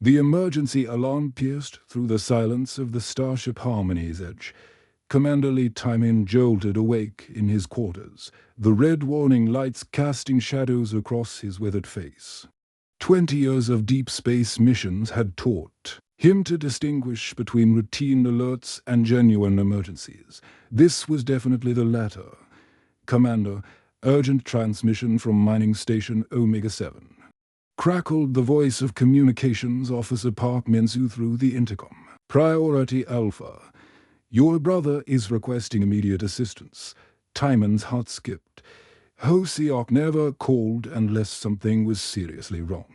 The emergency alarm pierced through the silence of the Starship Harmony's edge. Commander Lee Timon jolted awake in his quarters, the red warning lights casting shadows across his withered face. 20 years of deep space missions had taught him to distinguish between routine alerts and genuine emergencies. This was definitely the latter. "Commander, urgent transmission from mining station Omega-7. Crackled the voice of Communications Officer Park Minsu through the intercom. "Priority Alpha. Your brother is requesting immediate assistance." Timon's heart skipped. Ho-Seok never called unless something was seriously wrong.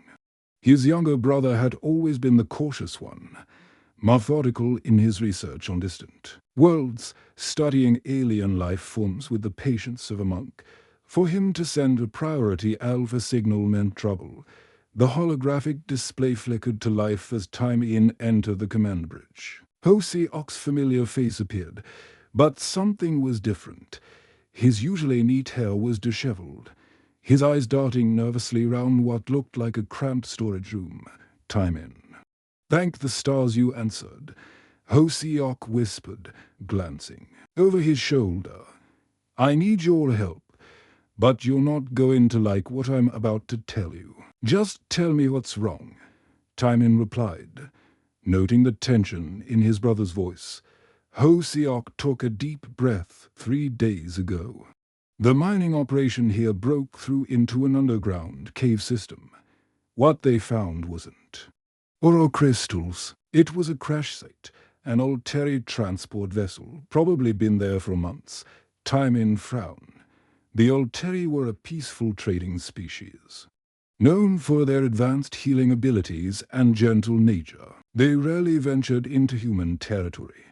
His younger brother had always been the cautious one, methodical in his research on distant worlds, studying alien life forms with the patience of a monk. For him to send a priority alpha signal meant trouble. The holographic display flickered to life as Time-In entered the command bridge. Ho-Seok's familiar face appeared, but something was different. His usually neat hair was disheveled, his eyes darting nervously round what looked like a cramped storage room. "Time-In." "Thank the stars you answered," Ho-Seok whispered, glancing over his shoulder. "I need your help, but you're not going to like what I'm about to tell you." "Just tell me what's wrong," Time-In replied, noting the tension in his brother's voice. Ho-Seok took a deep breath. 3 days ago, the mining operation here broke through into an underground cave system. What they found wasn't oro crystals. It was a crash site, an Alteri transport vessel, probably been there for months. Time-In frowned. The Alteri were a peaceful trading species, known for their advanced healing abilities and gentle nature. They rarely ventured into human territory,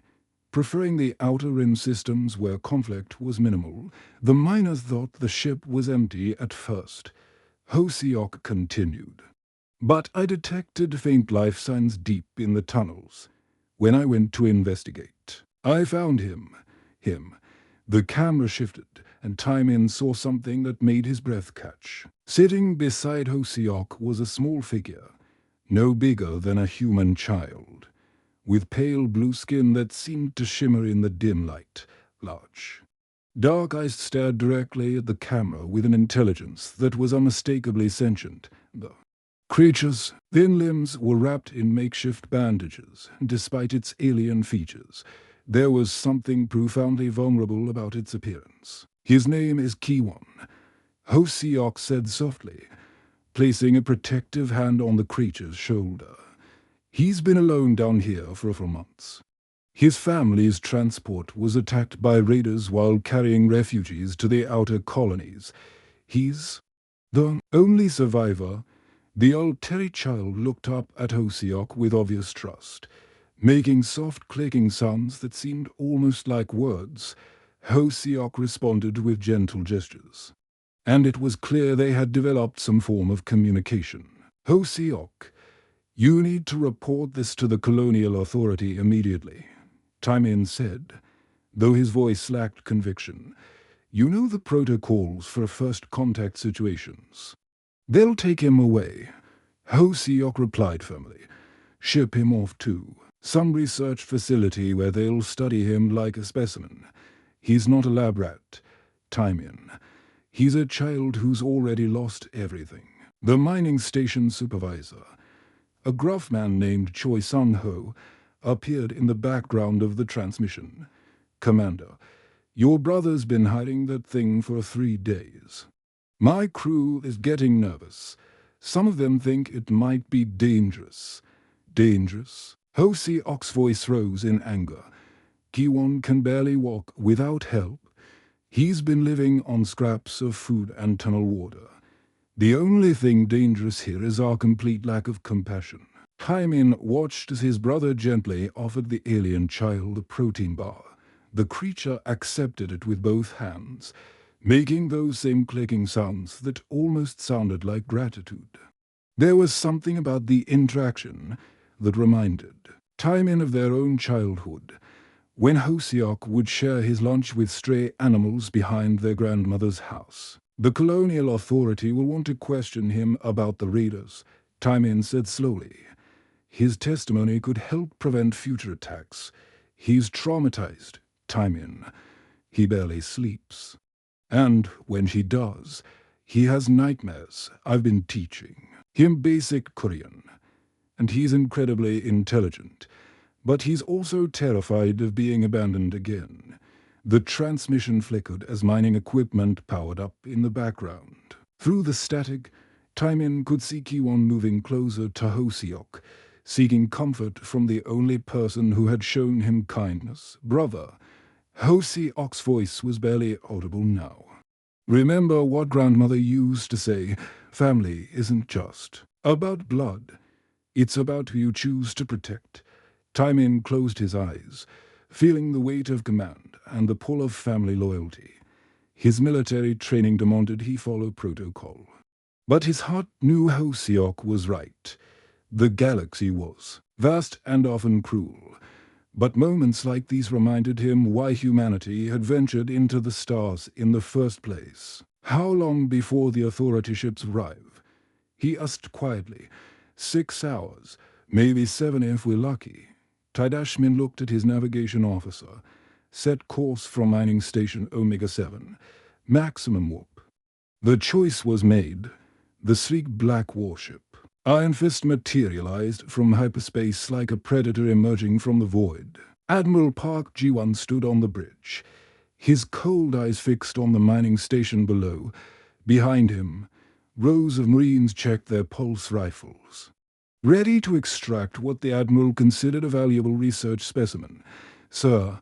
preferring the outer rim systems where conflict was minimal. The miners thought the ship was empty at first. Ho-Seok continued. "But I detected faint life signs deep in the tunnels. When I went to investigate, I found him. The camera shifted, and Time-In saw something that made his breath catch. Sitting beside Ho-Seok was a small figure, no bigger than a human child, with pale blue skin that seemed to shimmer in the dim light. Large, dark eyes stared directly at the camera with an intelligence that was unmistakably sentient. The creature's thin limbs were wrapped in makeshift bandages. Despite its alien features, there was something profoundly vulnerable about its appearance. "His name is Kiwon," Ho-Seok said softly, placing a protective hand on the creature's shoulder. "He's been alone down here for months. His family's transport was attacked by raiders while carrying refugees to the outer colonies. He's the only survivor." The Alteri child looked up at Ho-Seok with obvious trust, making soft clicking sounds that seemed almost like words. Ho-Seok responded with gentle gestures, and it was clear they had developed some form of communication. "Ho-Seok, you need to report this to the Colonial Authority immediately," Time-In said, though his voice lacked conviction. "You know the protocols for first contact situations." "They'll take him away," Ho-Seok replied firmly. "Ship him off to some research facility where they'll study him like a specimen. He's not a lab rat, Time-In. He's a child who's already lost everything." The mining station supervisor, a gruff man named Choi Sang-ho, appeared in the background of the transmission. "Commander, your brother's been hiding that thing for 3 days. My crew is getting nervous. Some of them think it might be dangerous." "Dangerous?" Ho-Seok's voice rose in anger. "Kiwon can barely walk without help. He's been living on scraps of food and tunnel water. The only thing dangerous here is our complete lack of compassion." Time-In watched as his brother gently offered the alien child a protein bar. The creature accepted it with both hands, making those same clicking sounds that almost sounded like gratitude. There was something about the interaction that reminded Time-In of their own childhood, when Ho-Seok would share his lunch with stray animals behind their grandmother's house. "The Colonial Authority will want to question him about the raiders," Time-In said slowly. His testimony could help prevent future attacks. He's traumatized. Time in. He barely sleeps. And when he does, he has nightmares. I've been teaching him basic Korean. And he's incredibly intelligent. But he's also terrified of being abandoned again. The transmission flickered as mining equipment powered up in the background. Through the static, Taimin could see Kiwon moving closer to Hosiok, seeking comfort from the only person who had shown him kindness, brother. Hosiok's voice was barely audible now. Remember what grandmother used to say, family isn't just about blood. It's about who you choose to protect. Taimin closed his eyes, feeling the weight of command and the pull of family loyalty. His military training demanded he follow protocol. But his heart knew Hosiok was right. The galaxy was vast and often cruel. But moments like these reminded him why humanity had ventured into the stars in the first place. How long before the authority ships arrive? He asked quietly. 6 hours, maybe 7 if we're lucky. Taidashmin looked at his navigation officer. Set course from mining station Omega-7. Maximum warp. The choice was made. The sleek black warship. Iron Fist materialized from hyperspace like a predator emerging from the void. Admiral Park Ji-1 stood on the bridge, his cold eyes fixed on the mining station below. Behind him, rows of Marines checked their pulse rifles, ready to extract what the Admiral considered a valuable research specimen. Sir,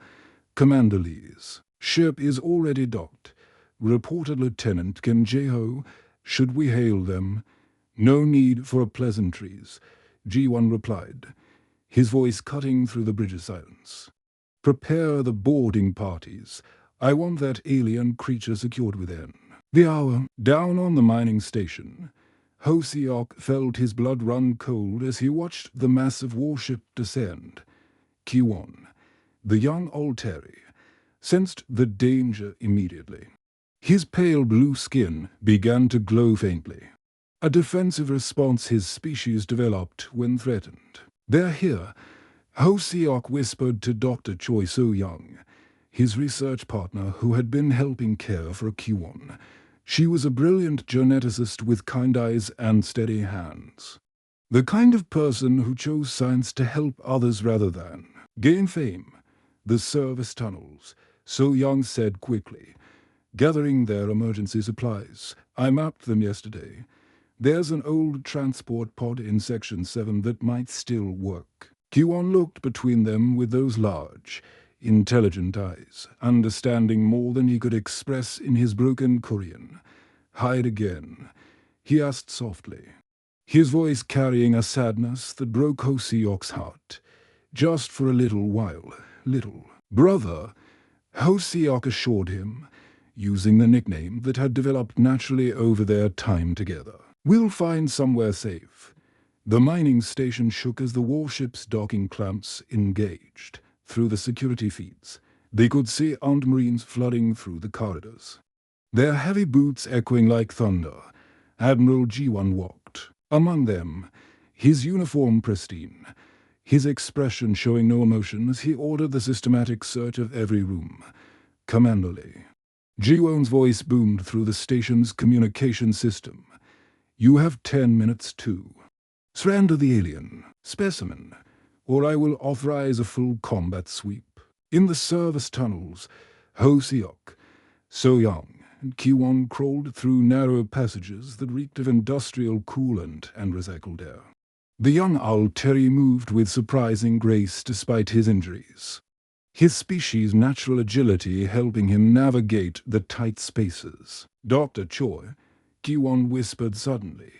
Commander Lee's ship is already docked, reported Lieutenant Kim Jae-ho. Should we hail them? No need for pleasantries, Ji-1 replied, his voice cutting through the bridge's silence. Prepare the boarding parties. I want that alien creature secured within. The hour, down on the mining station, Hosiok felt his blood run cold as he watched the massive warship descend. Kiwon, the young Alteri, sensed the danger immediately. His pale blue skin began to glow faintly, a defensive response his species developed when threatened. They're here, Hosiok whispered to Dr. Choi So-young, his research partner who had been helping care for Kiwon. She was a brilliant geneticist with kind eyes and steady hands. The kind of person who chose science to help others rather than gain fame. The service tunnels, So-young said quickly, gathering their emergency supplies. I mapped them yesterday. There's an old transport pod in Section 7 that might still work. Kiwon looked between them with those large, intelligent eyes, understanding more than he could express in his broken Korean. Hide again, he asked softly, his voice carrying a sadness that broke Hosiok's heart. Just for a little while, little. Brother, Hosiok assured him, using the nickname that had developed naturally over their time together. We'll find somewhere safe. The mining station shook as the warship's docking clamps engaged. Through the security feeds, they could see armed Marines flooding through the corridors, their heavy boots echoing like thunder. Admiral Ji-1 walked among them, his uniform pristine, his expression showing no emotion as he ordered the systematic search of every room. Commander Lee. Ji-won's voice boomed through the station's communication system. You have 10 minutes to surrender the alien specimen, or I will authorize a full combat sweep. In the service tunnels, Hosiok, So-young, and Kiwon crawled through narrow passages that reeked of industrial coolant and recycled air. The young Alteri moved with surprising grace despite his injuries, his species' natural agility helping him navigate the tight spaces. Dr. Choi, Kiwon whispered suddenly,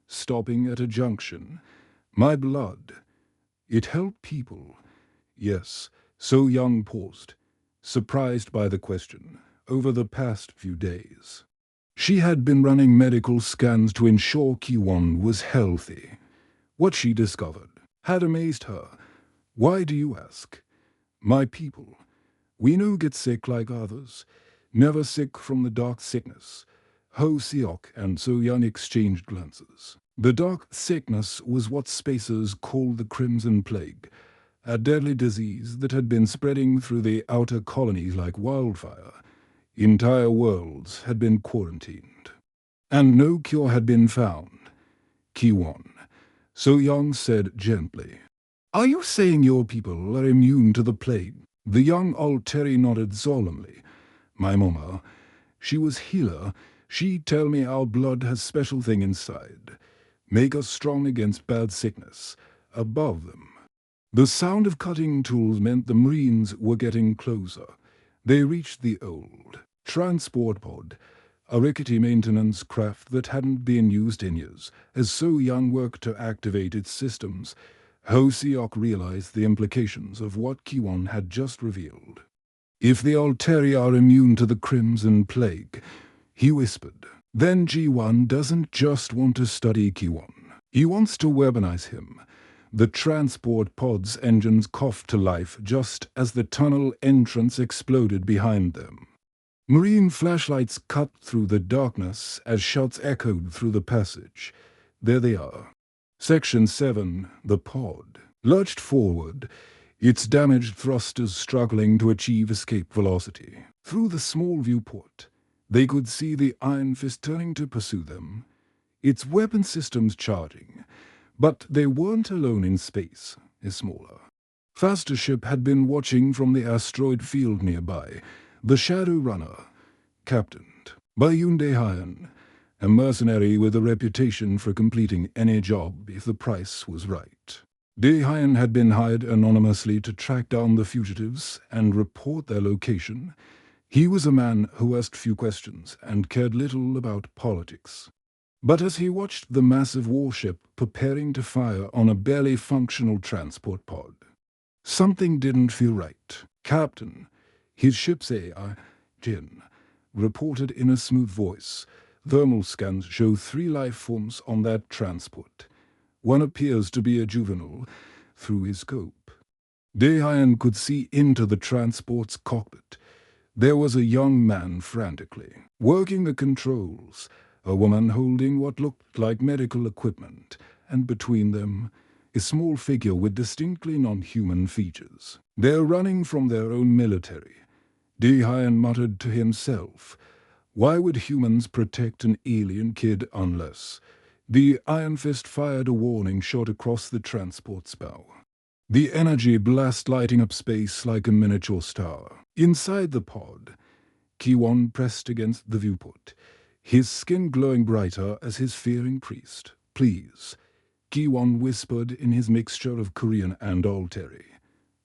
stopping at a junction. My blood. It helped people. Yes, So-young paused, surprised by the question. Over the past few days, she had been running medical scans to ensure Kiwon was healthy. What she discovered had amazed her. Why do you ask? My people. We no get sick like others, never sick from the dark sickness. Hosiok and So-young exchanged glances. The dark sickness was what spacers called the Crimson Plague, a deadly disease that had been spreading through the outer colonies like wildfire. Entire worlds had been quarantined, and no cure had been found. Kiwon, So Young said gently, "Are you saying your people are immune to the plague?" The young Alteri nodded solemnly. "My mama, she was healer. She tell me our blood has special thing inside. Make us strong against bad sickness. Above them." The sound of cutting tools meant the Marines were getting closer. They reached the old transport pod, a rickety maintenance craft that hadn't been used in years. As So Young worked to activate its systems, Ho-Seok realized the implications of what Kiwon had just revealed. "If the Alteri are immune to the Crimson Plague," he whispered, "then G1 doesn't just want to study Kiwon. He wants to weaponize him." The transport pod's engines coughed to life just as the tunnel entrance exploded behind them. Marine flashlights cut through the darkness as shouts echoed through the passage. There they are. Section 7, the pod, lurched forward, its damaged thrusters struggling to achieve escape velocity. Through the small viewport, they could see the Iron Fist turning to pursue them, its weapon systems charging. But they weren't alone in space. A smaller, faster ship had been watching from the asteroid field nearby, the Shadow Runner, captained by Yoon Dae-hyun, a mercenary with a reputation for completing any job if the price was right. Dae-hyun had been hired anonymously to track down the fugitives and report their location. He was a man who asked few questions and cared little about politics. But as he watched the massive warship preparing to fire on a barely functional transport pod, something didn't feel right. "Captain," his ship's AI, Jin, reported in a smooth voice, "thermal scans show 3 life forms on that transport. One appears to be a juvenile through his scope." Dae-hyun could see into the transport's cockpit. There was a young man frantically working the controls, a woman holding what looked like medical equipment, and between them, a small figure with distinctly non-human features. "They're running from their own military," Dae-hyun muttered to himself. "Why would humans protect an alien kid unless—" The Iron Fist fired a warning shot across the transport's bow, the energy blast lighting up space like a miniature star. Inside the pod, Kiwon pressed against the viewport, his skin glowing brighter as his fear increased. "Please," Kiwon whispered in his mixture of Korean and Alteri.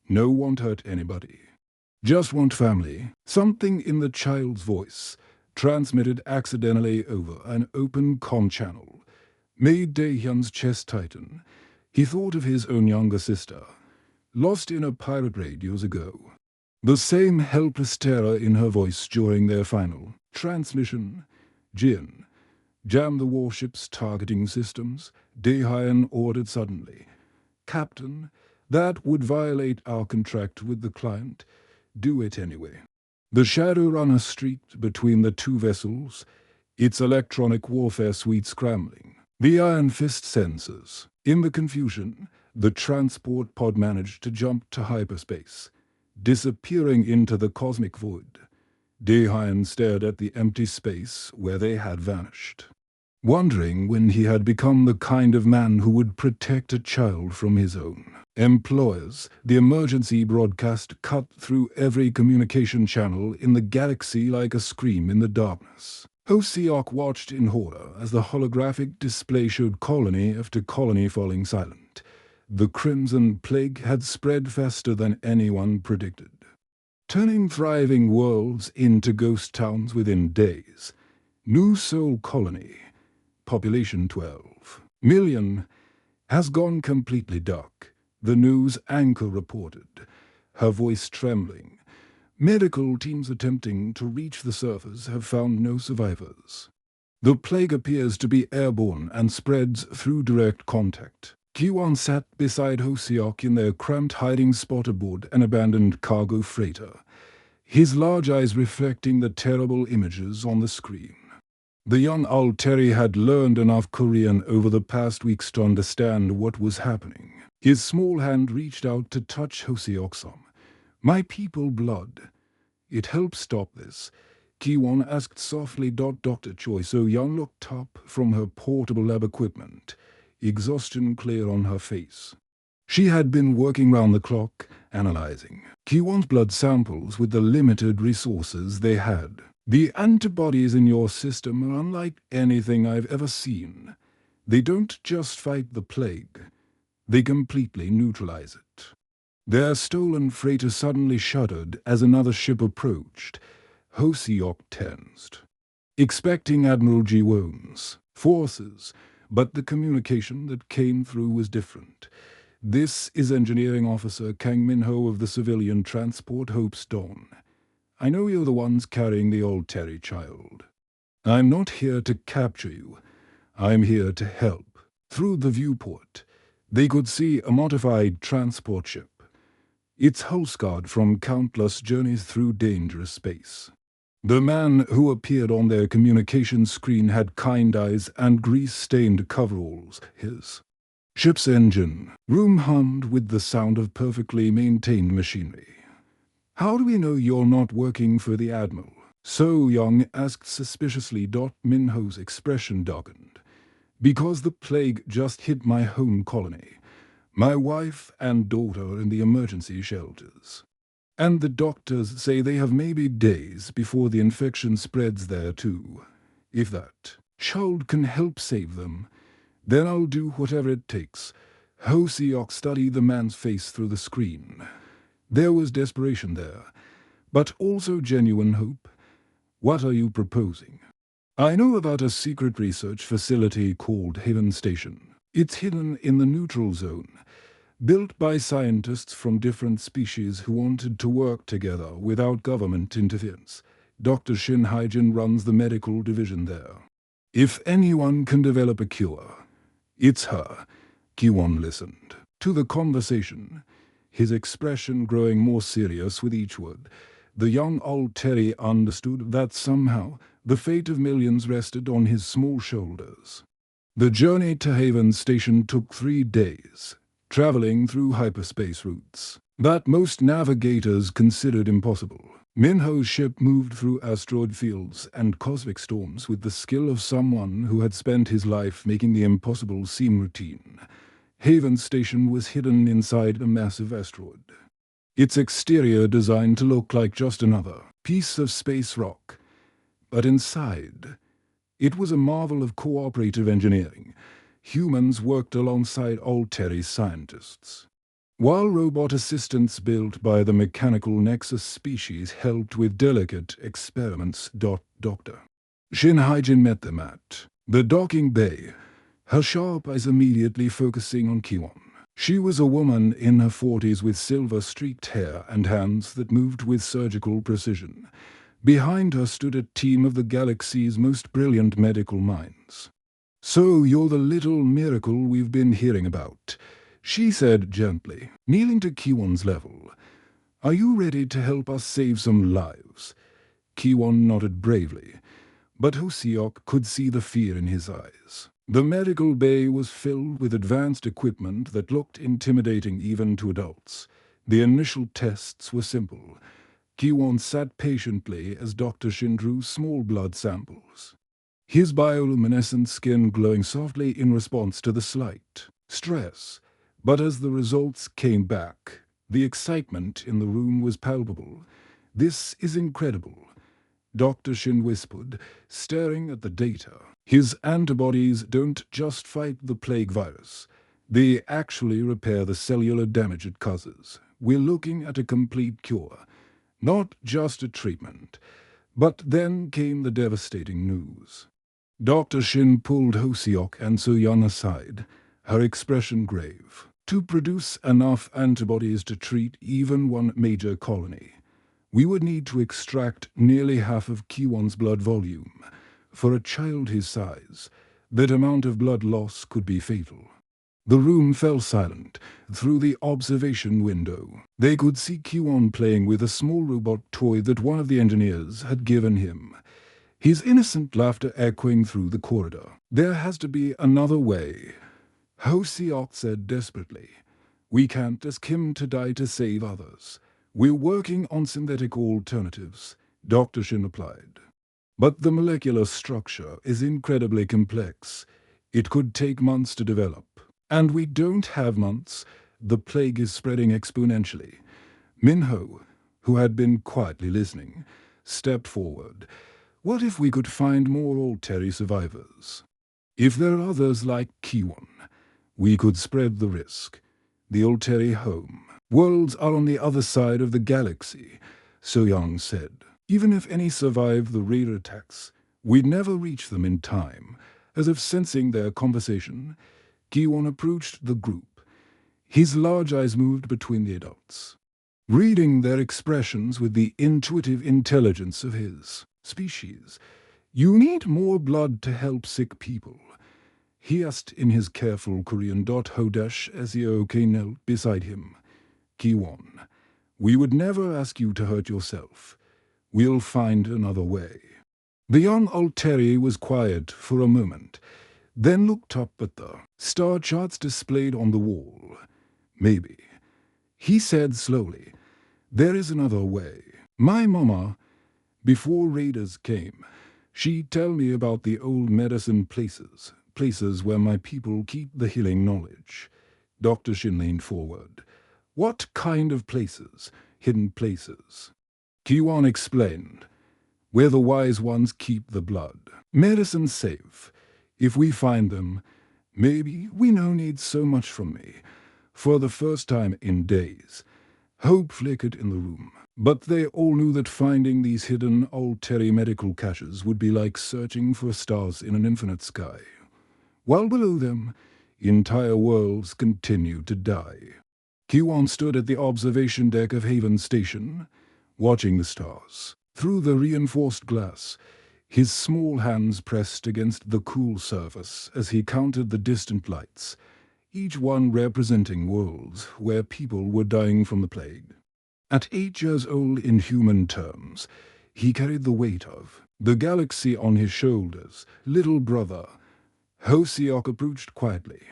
"No, won't hurt anybody. Just want family." Something in the child's voice, transmitted accidentally over an open comm channel, made Dae-hyun's chest tighten. He thought of his own younger sister, lost in a pirate raid years ago. The same helpless terror in her voice during their final transmission. "Jin, jam the warship's targeting systems," Dae-hyun ordered suddenly. "Captain, that would violate our contract with the client. Do it anyway." The Shadow Runner streaked between the two vessels, its electronic warfare suite scrambling. The Iron Fist sensors. In the confusion, the transport pod managed to jump to hyperspace, disappearing into the cosmic void. Dae-hyun stared at the empty space where they had vanished, wondering when he had become the kind of man who would protect a child from his own employers. The emergency broadcast cut through every communication channel in the galaxy like a scream in the darkness. Ho-Seok watched in horror as the holographic display showed colony after colony falling silent. The Crimson Plague had spread faster than anyone predicted, turning thriving worlds into ghost towns within days. New Seoul Colony, population 12 million, has gone completely dark, the news anchor reported, her voice trembling. Medical teams attempting to reach the surface have found no survivors. The plague appears to be airborne and spreads through direct contact. Kiwon sat beside Ho-Seok in their cramped hiding spot aboard an abandoned cargo freighter, his large eyes reflecting the terrible images on the screen. The young Alteri had learned enough Korean over the past weeks to understand what was happening. His small hand reached out to touch Hoseok's arm. "My people blood. It helps stop this," Kiwon asked softly. Dr. Choi So-young looked up from her portable lab equipment, exhaustion clear on her face. She had been working round the clock, analyzing Kiwon's blood samples with the limited resources they had. "The antibodies in your system are unlike anything I've ever seen. They don't just fight the plague, they completely neutralize it." Their stolen freighter suddenly shuddered as another ship approached. Hoseok tensed, expecting Admiral Ji-won's forces, but the communication that came through was different. "This is Engineering Officer Kang Min-ho of the Civilian Transport Hope's Dawn. I know you're the ones carrying the old Terry child. I'm not here to capture you. I'm here to help." Through the viewport, they could see a modified transport ship, its hull scarred from countless journeys through dangerous space. The man who appeared on their communication screen had kind eyes and grease-stained coveralls. His ship's engine room hummed with the sound of perfectly maintained machinery. "How do we know you're not working for the Admiral?" So-young asked suspiciously. Minho's expression darkened. "Because the plague just hit my home colony. My wife and daughter are in the emergency shelters. And the doctors say they have maybe days before the infection spreads there too. If that child can help save them, then I'll do whatever it takes." Hoseok studied the man's face through the screen. There was desperation there, but also genuine hope. "What are you proposing?" "I know about a secret research facility called Haven Station. It's hidden in the neutral zone, built by scientists from different species who wanted to work together without government interference. Dr. Shin Haijin runs the medical division there. If anyone can develop a cure, it's her." Kiwon listened to the conversation, his expression growing more serious with each word. The young Alteri understood that somehow the fate of millions rested on his small shoulders. The journey to Haven Station took 3 days, traveling through hyperspace routes that most navigators considered impossible. Minho's ship moved through asteroid fields and cosmic storms with the skill of someone who had spent his life making the impossible seem routine. Haven Station was hidden inside a massive asteroid, its exterior designed to look like just another piece of space rock. But inside, it was a marvel of cooperative engineering. Humans worked alongside Alteri scientists, while robot assistants built by the mechanical Nexus species helped with delicate experiments. Dr. Shin Haijin met them at the docking bay, her sharp eyes immediately focusing on Kiwon. She was a woman in her 40s with silver-streaked hair and hands that moved with surgical precision. Behind her stood a team of the galaxy's most brilliant medical minds. "So you're the little miracle we've been hearing about," she said gently, kneeling to Kiwon's level. "Are you ready to help us save some lives?" Kiwon nodded bravely, but Hoseok could see the fear in his eyes. The medical bay was filled with advanced equipment that looked intimidating even to adults. The initial tests were simple. Kiwon sat patiently as Dr. Shin drew small blood samples, his bioluminescent skin glowing softly in response to the slight stress. But as the results came back, the excitement in the room was palpable. "This is incredible," Dr. Shin whispered, staring at the data. "His antibodies don't just fight the plague virus. They actually repair the cellular damage it causes. We're looking at a complete cure, not just a treatment." But then came the devastating news. Dr. Shin pulled Hoseok and So-young aside, her expression grave. "To produce enough antibodies to treat even one major colony, we would need to extract nearly half of Kiwon's blood volume. For a child his size, that amount of blood loss could be fatal." The room fell silent. Through the observation window, they could see Kiwon playing with a small robot toy that one of the engineers had given him. his innocent laughter echoing through the corridor. "There has to be another way," HFY said desperately. "We can't ask him to die to save others. We're working on synthetic alternatives," Dr. Shin replied. "But the molecular structure is incredibly complex. It could take months to develop. And we don't have months. The plague is spreading exponentially." Minho, who had been quietly listening, stepped forward. "What if we could find more Alteri survivors? If there are others like Kiwon, we could spread the risk. The Alteri home worlds are on the other side of the galaxy," So Young said. "Even if any survive the raider attacks, we'd never reach them in time." As if sensing their conversation, Kiwon approached the group. His large eyes moved between the adults, reading their expressions with the intuitive intelligence of his species. "You need more blood to help sick people?" he asked in his careful Korean. Hodash as Yoke knelt beside him. "Kiwon, we would never ask you to hurt yourself. We'll find another way." The young Alteri was quiet for a moment, then looked up at the star charts displayed on the wall. "Maybe," he said slowly, "there is another way. My mama, before raiders came, she'd tell me about the old medicine places where my people keep the healing knowledge." Dr. Shin leaned forward. "What kind of places? Hidden places?" Kiwon explained. "Where the wise ones keep the blood. Medicine safe. If we find them, maybe we no need so much from me." For the first time in days, hope flickered in the room. But they all knew that finding these hidden Alteri medical caches would be like searching for stars in an infinite sky, while below them, entire worlds continued to die. Kiwon stood at the observation deck of Haven Station, watching the stars. Through the reinforced glass, his small hands pressed against the cool surface as he counted the distant lights, each one representing worlds where people were dying from the plague. At 8 years old in human terms, he carried the weight of the galaxy on his shoulders. "Little brother," HFY approached quietly,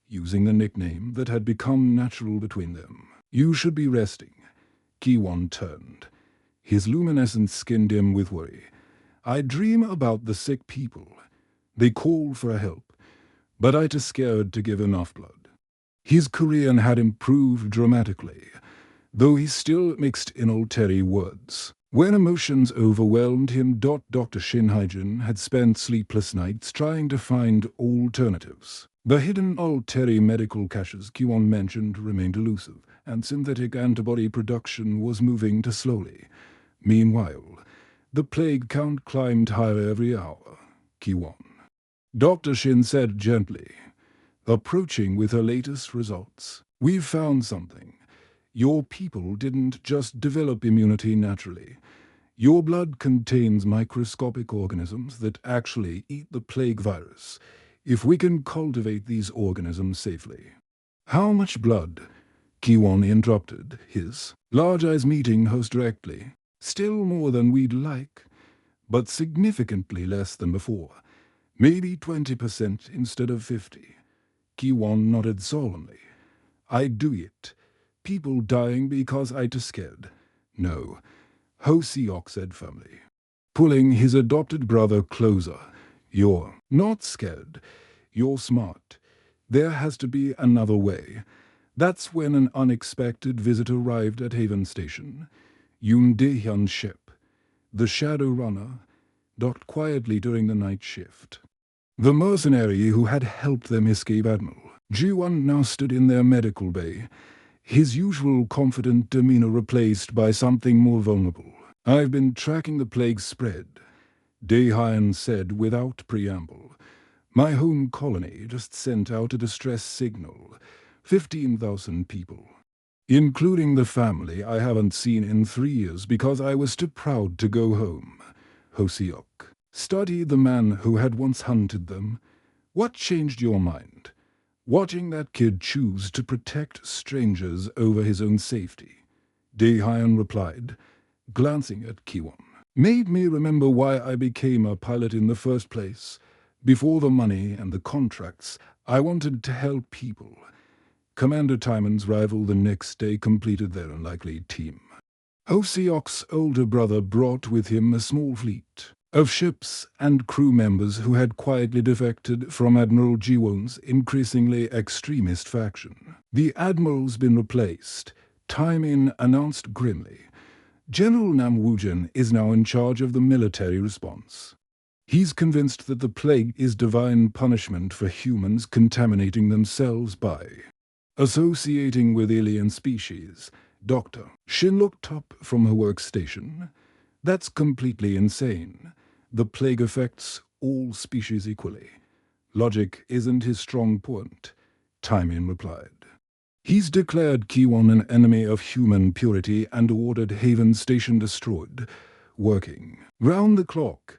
using the nickname that had become natural between them. "You should be resting." Kiwon turned, his luminescent skin dim with worry. "I dream about the sick people. They call for help, but I too scared to give enough blood." His Korean had improved dramatically, though he still mixed in Alteri words. When emotions overwhelmed him, Dr. Shin Haijin had spent sleepless nights trying to find alternatives. The hidden Alteri medical caches Kiwon mentioned remained elusive, and synthetic antibody production was moving too slowly. Meanwhile, the plague count climbed higher every hour. "Kiwon," Dr. Shin said gently, approaching with her latest results. "We've found something. Your people didn't just develop immunity naturally. Your blood contains microscopic organisms that actually eat the plague virus, if we can cultivate these organisms safely." "How much blood?" Kiwon interrupted, his large eyes meeting hers directly. "Still more than we'd like, but significantly less than before. Maybe 20% instead of 50. Kiwon nodded solemnly. "I'd do it. People dying because I too scared. No," HFY said firmly, pulling his adopted brother closer. "You're not scared. You're smart. There has to be another way." That's when an unexpected visit arrived at Haven Station. Yoon Dae-hyun's ship, the Shadow Runner, docked quietly during the night shift. The mercenary who had helped them escape, Admiral Ji-won, now stood in their medical bay, his usual confident demeanor replaced by something more vulnerable. "I've been tracking the plague's spread," Dae-hyun said without preamble. "My home colony just sent out a distress signal. 15,000 people, including the family I haven't seen in 3 years because I was too proud to go home." HFY studied the man who had once hunted them. "What changed your mind? Watching that kid choose to protect strangers over his own safety?" Dae-hyun replied, glancing at Kiwon. Made me remember why I became a pilot in the first place. Before the money and the contracts, I wanted to help people. Commander Timon's rival the next day completed their unlikely team. Oceok's older brother brought with him a small fleet of ships and crew members who had quietly defected from Admiral Jiwon's increasingly extremist faction. The admiral's been replaced, Timon announced grimly. General Nam Wujin is now in charge of the military response. He's convinced that the plague is divine punishment for humans contaminating themselves by associating with alien species. Dr. Shin looked up from her workstation. That's completely insane. The plague affects all species equally. Logic isn't his strong point, Timon replied. He's declared Kiwon an enemy of human purity and ordered Haven Station destroyed. Working round the clock,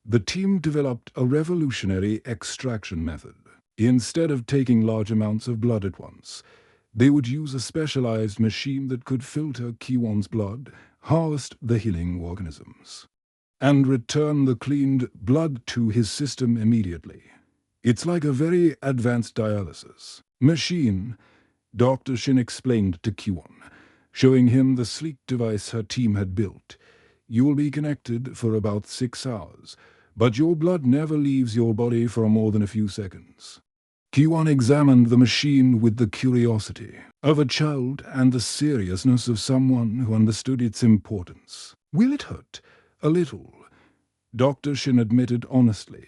the team developed a revolutionary extraction method. Instead of taking large amounts of blood at once, they would use a specialized machine that could filter Kiwon's blood, harvest the healing organisms, and return the cleaned blood to his system immediately. It's like a very advanced dialysis machine, Dr. Shin explained to Kiwon, showing him the sleek device her team had built. You will be connected for about 6 hours, but your blood never leaves your body for more than a few seconds. Kiwon examined the machine with the curiosity of a child and the seriousness of someone who understood its importance. Will it hurt? A little, Dr. Shin admitted honestly.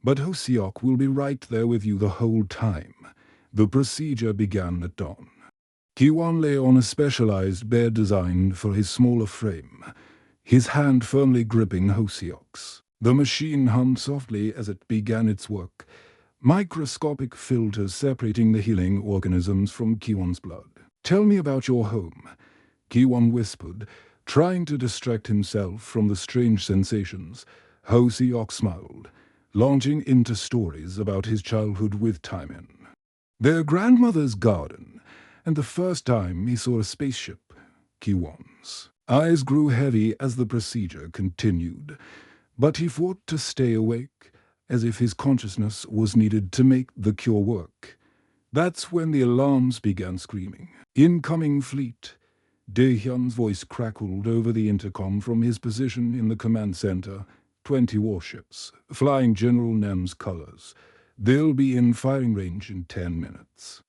But Hoseok will be right there with you the whole time. The procedure began at dawn. Kiwon lay on a specialized bed designed for his smaller frame, his hand firmly gripping Hoseok's. The machine hummed softly as it began its work, microscopic filters separating the healing organisms from Kiwon's blood. Tell me about your home, Kiwon whispered, trying to distract himself from the strange sensations. Hoseok smiled, launching into stories about his childhood with Timon. Their grandmother's garden, and the first time he saw a spaceship, Kiwon's. Eyes grew heavy as the procedure continued, but he fought to stay awake, as if his consciousness was needed to make the cure work. That's when the alarms began screaming. Incoming fleet. Daehyun's voice crackled over the intercom from his position in the command center. 20 warships, flying General Nem's colors. They'll be in firing range in 10 minutes.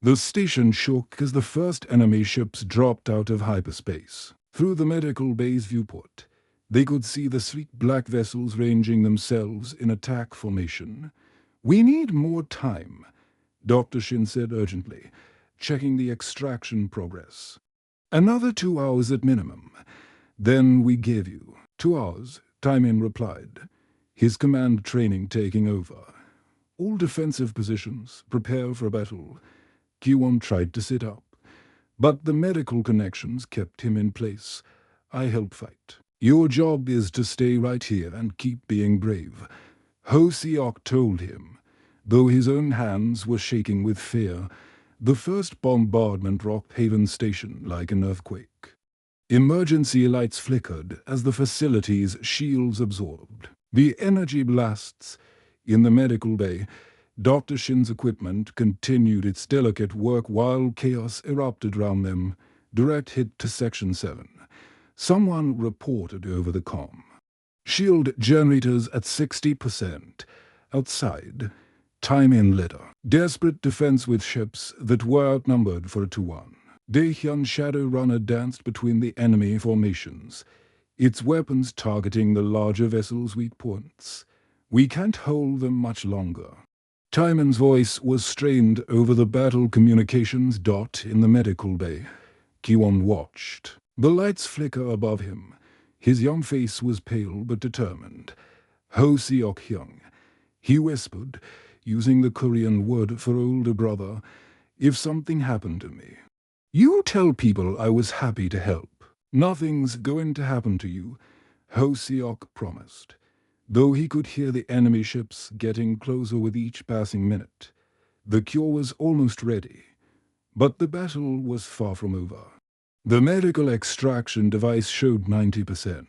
The station shook as the first enemy ships dropped out of hyperspace. Through the medical bay's viewport, they could see the sleek black vessels ranging themselves in attack formation. We need more time, Dr. Shin said urgently, checking the extraction progress. Another 2 hours at minimum. Then we give you 2 hours, Timon replied, his command training taking over. All defensive positions, prepare for battle. Kiwon tried to sit up, but the medical connections kept him in place. I help fight. Your job is to stay right here and keep being brave, Hoseok told him, though his own hands were shaking with fear. The first bombardment rocked Haven Station like an earthquake. Emergency lights flickered as the facility's shields absorbed. The energy blasts in the medical bay, Dr. Shin's equipment continued its delicate work while chaos erupted around them. Direct hit to Section 7. Someone reported over the comm. Shield generators at 60%. Outside, time in litter. Desperate defense with ships that were outnumbered for a 2-1. Daehyun's Shadow Runner danced between the enemy formations, its weapons targeting the larger vessels' weak points. We can't hold them much longer. Timon's voice was strained over the battle communications dot in the medical bay. Kiwon watched. The lights flicker above him. His young face was pale but determined. Hoseok Hyung. He whispered, using the Korean word for older brother, if something happened to me, you tell people I was happy to help. Nothing's going to happen to you, Hoseok promised, though he could hear the enemy ships getting closer with each passing minute. The cure was almost ready, but the battle was far from over. The medical extraction device showed 90%.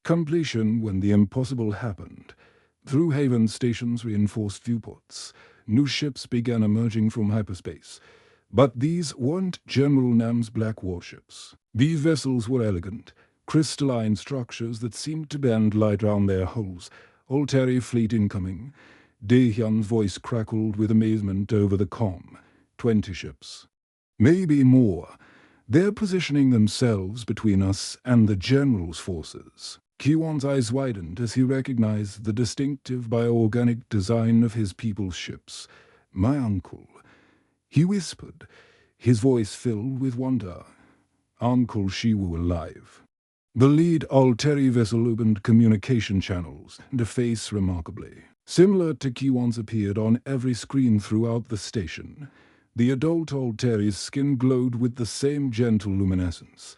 Completion when the impossible happened. Through Haven Station's reinforced viewports, new ships began emerging from hyperspace. But these weren't General Nam's black warships. These vessels were elegant, crystalline structures that seemed to bend light round their hulls. Alteri fleet incoming. Daehyun's voice crackled with amazement over the comm. 20 ships. Maybe more. They're positioning themselves between us and the General's forces. Kiwon's eyes widened as he recognized the distinctive bioorganic design of his people's ships. My uncle. He whispered, his voice filled with wonder. Uncle Shiwu alive. The lead Alteri vessel opened communication channels and a face remarkably similar to Kiwon's appeared on every screen throughout the station. The adult Alteri's skin glowed with the same gentle luminescence,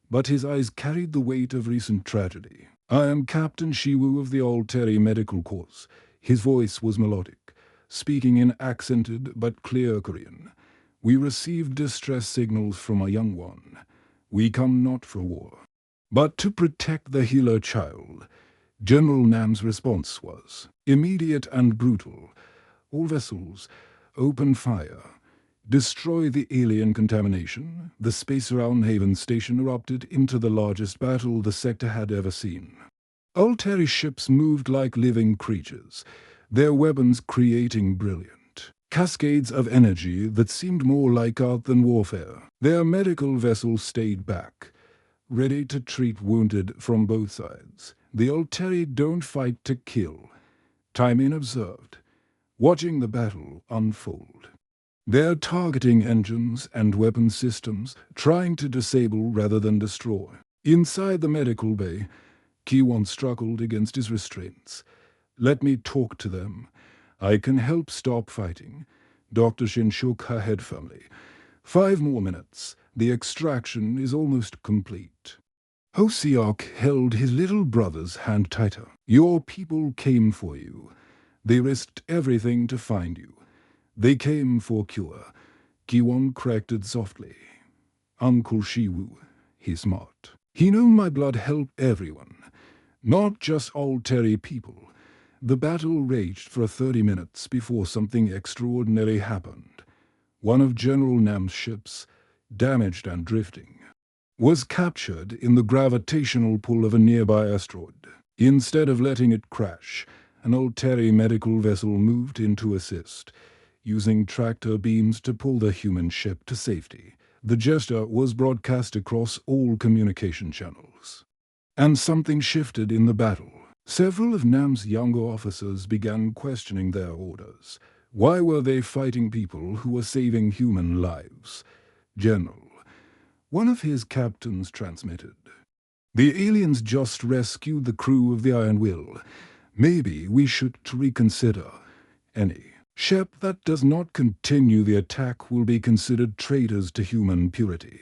but his eyes carried the weight of recent tragedy. I am Captain Shiwu of the Alteri Medical Corps. His voice was melodic, speaking in accented but clear Korean. We received distress signals from a young one. We come not for war, but to protect the healer child. General Nam's response was immediate and brutal. All vessels, open fire. Destroy the alien contamination. The Space Realm Haven Station erupted into the largest battle the sector had ever seen. Alteri ships moved like living creatures, their weapons creating brilliant cascades of energy that seemed more like art than warfare. Their medical vessels stayed back, ready to treat wounded from both sides. The Alteri don't fight to kill. Taimin observed, watching the battle unfold. They're targeting engines and weapon systems, trying to disable rather than destroy. Inside the medical bay, Kiwon struggled against his restraints. Let me talk to them. I can help stop fighting. Dr. Shin shook her head firmly. 5 more minutes. The extraction is almost complete. Hosiok held his little brother's hand tighter. Your people came for you. They risked everything to find you. They came for cure. Kiwon corrected softly. Uncle Shiwu, he's smart. He knew my blood helped everyone, not just Alteri people. The battle raged for 30 minutes before something extraordinary happened. One of General Nam's ships, damaged and drifting, was captured in the gravitational pull of a nearby asteroid. Instead of letting it crash, an Alteri medical vessel moved in to assist, using tractor beams to pull the human ship to safety. The gesture was broadcast across all communication channels. And something shifted in the battle. Several of Nam's younger officers began questioning their orders. Why were they fighting people who were saving human lives? General, one of his captains transmitted. The aliens just rescued the crew of the Iron Will. Maybe we should reconsider. Any ship that does not continue the attack will be considered traitors to human purity.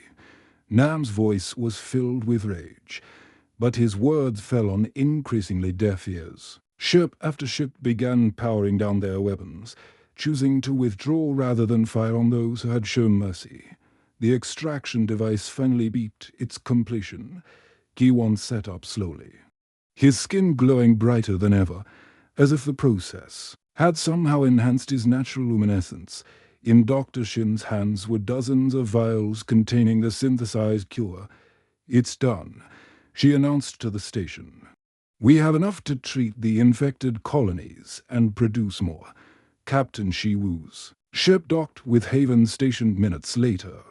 Nam's voice was filled with rage, but his words fell on increasingly deaf ears. Ship after ship began powering down their weapons, choosing to withdraw rather than fire on those who had shown mercy. The extraction device finally beat its completion. Kiwon sat up slowly, his skin glowing brighter than ever, as if the process had somehow enhanced his natural luminescence. In Dr. Shin's hands were dozens of vials containing the synthesized cure. It's done, she announced to the station. We have enough to treat the infected colonies and produce more. Captain Shiwu's ship docked with Haven Station minutes later.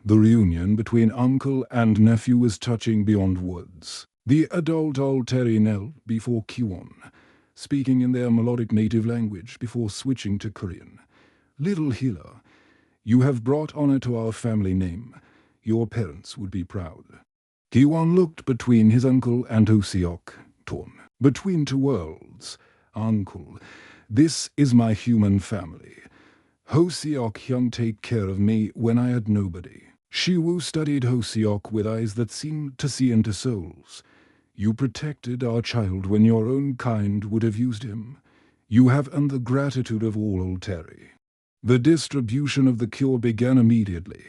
The reunion between uncle and nephew was touching beyond words. The adult Alteri knelt before Kiwon, speaking in their melodic native language before switching to Korean. Little healer, you have brought honor to our family name. Your parents would be proud. Kiwon looked between his uncle and Hosiok, torn between two worlds. Uncle, this is my human family. Hosiok Hyung take care of me when I had nobody. Shiwu studied Hosiok with eyes that seemed to see into souls. You protected our child when your own kind would have used him. You have earned the gratitude of all Alteri. The distribution of the cure began immediately.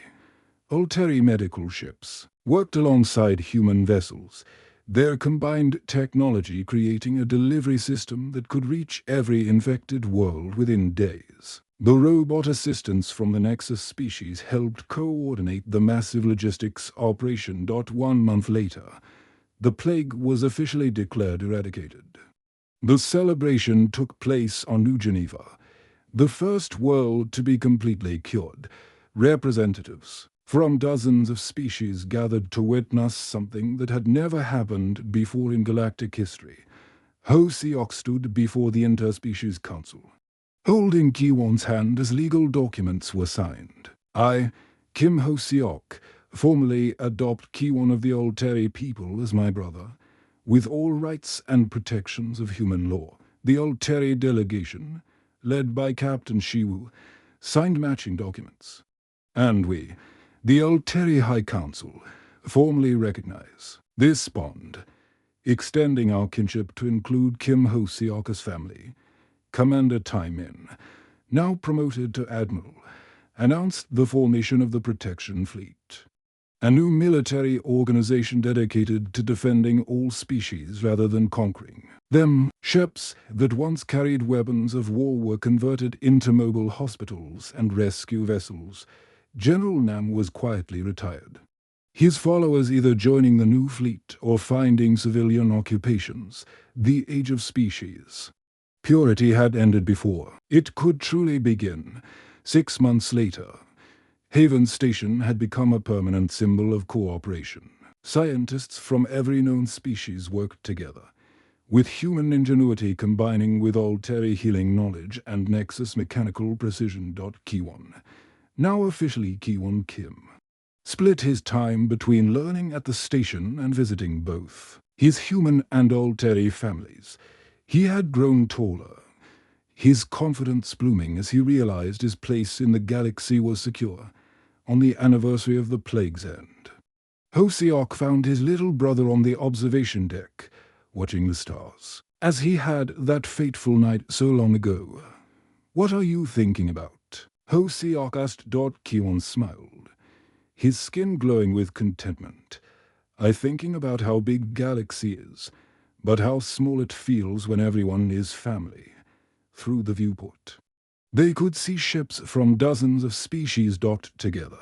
Alteri medical ships worked alongside human vessels. their combined technology creating a delivery system that could reach every infected world within days. The robot assistants from the Nexus species helped coordinate the massive logistics operation. 1 month later, the plague was officially declared eradicated. The celebration took place on New Geneva, the first world to be completely cured. Representatives from dozens of species gathered to witness something that had never happened before in galactic history. HFY Orcs stood before the Interspecies Council, holding Kiwon's hand as legal documents were signed. I, Kim HFY Orc, formally adopt Kiwon of the Alteri people as my brother, with all rights and protections of human law. The Alteri delegation, led by Captain Shiwu, signed matching documents. And we, the Alteri High Council, formally recognize this bond, extending our kinship to include Kim HFY Orc's family. Commander Taimin, now promoted to Admiral, announced the formation of the Protection Fleet, a new military organization dedicated to defending all species rather than conquering them. Ships that once carried weapons of war were converted into mobile hospitals and rescue vessels. General Nam was quietly retired, his followers either joining the new fleet or finding civilian occupations. The Age of Species. Purity had ended before it could truly begin. 6 months later, Haven Station had become a permanent symbol of cooperation. Scientists from every known species worked together, with human ingenuity combining with Alteri healing knowledge and Nexus mechanical precision. Kiwon, now officially Kiwon Kim, split his time between learning at the station and visiting both his human and Alteri families. He had grown taller, his confidence blooming as he realized his place in the galaxy was secure. On the anniversary of the plague's end, HFY Orc found his little brother on the observation deck, watching the stars, as he had that fateful night so long ago. "What are you thinking about?" HFY Orc asked. Kiwon smiled, his skin glowing with contentment. "I'm thinking about how big galaxy is, but how small it feels when everyone is family." Through the viewport, they could see ships from dozens of species docked together,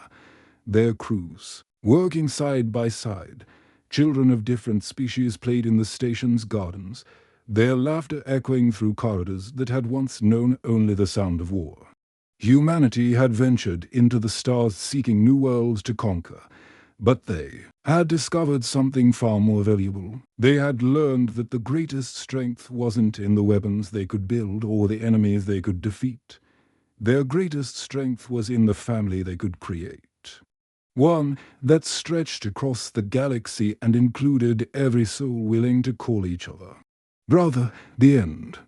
their crews working side by side. Children of different species played in the station's gardens, their laughter echoing through corridors that had once known only the sound of war. Humanity had ventured into the stars seeking new worlds to conquer, but they had discovered something far more valuable. They had learned that the greatest strength wasn't in the weapons they could build or the enemies they could defeat. Their greatest strength was in the family they could create. One that stretched across the galaxy and included every soul willing to call each other brother. The end.